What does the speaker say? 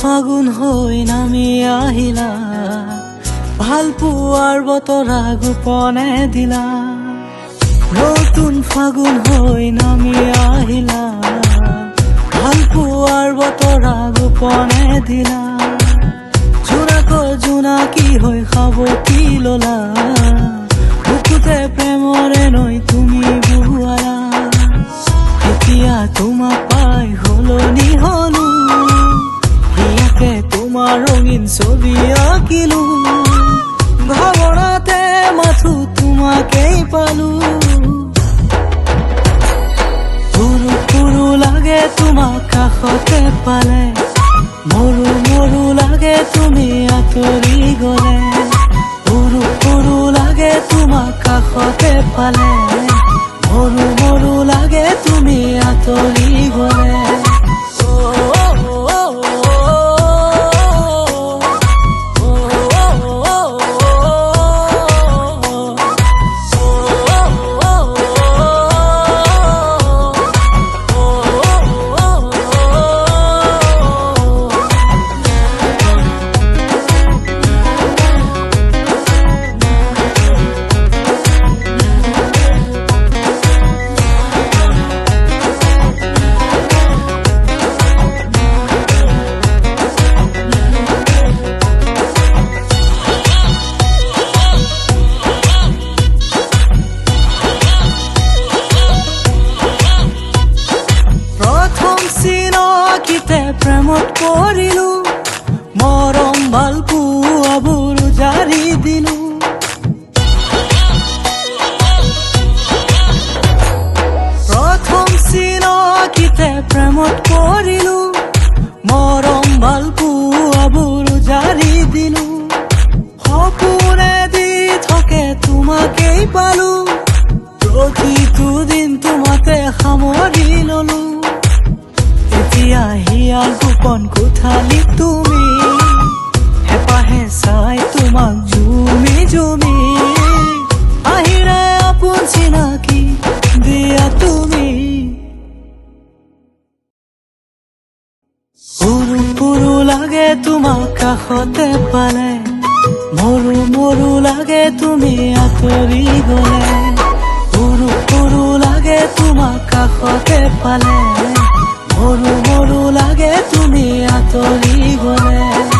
ফাগুন হৈ নামি আহিলা, ভাল পোৱাৰ বতৰা গোপনে দিলা। নতুন ফাগুন হৈ নামি আহিলা, ভাল পোৱাৰ বতৰা গোপনে দিলা। জোনাকৰ জোনাকী হৈ সাৱটি ললা, বুকুতে প্ৰেমৰে নৈ তুমি বুৱালা। এতিয়া তোমাক পাই সলনি হলো, ইয়াকে তোমাৰ ৰঙীন ছবি আঁকিলো। ভাৱনাতে মাথো তোমাকেই পালো। সৰু সৰু লাগে তোমাক কাষতে পালে, মৰু মৰু লাগে তুমি আঁতৰি গলে। সৰু সৰু লাগে তোমাক কাষতে পালে, মৰু মৰু লাগে তুমি আঁতৰি গলে। প্ৰেমত পৰিলো, মৰম ভাল পোৱাবোৰ জাৰি দিলো। প্ৰথম চিনাকিতে প্ৰেমত পৰিলো, মৰম ভাল পোৱাবোৰ জাৰি দিলো। সপোনে দি থাকে তোমাকেই পালো, প্ৰতিটো দিন তোমাতে সামৰি ললো। এতিয়া হিয়াৰ গোপন কোঠালি তুমি, হেঁপাহে চাই তোমাক জুমি জুমি। আহিৰে আপোন চিনাকি দিয়া তুমি। সৰু সৰু লাগে তোমাক কাষতে পালে, মৰু মৰু লাগে তুমি আঁতৰি গলে। সৰু সৰু লাগে তোমাক কাষতে পালে, মৰু মৰু লাগে তুমি আঁতৰি গলে।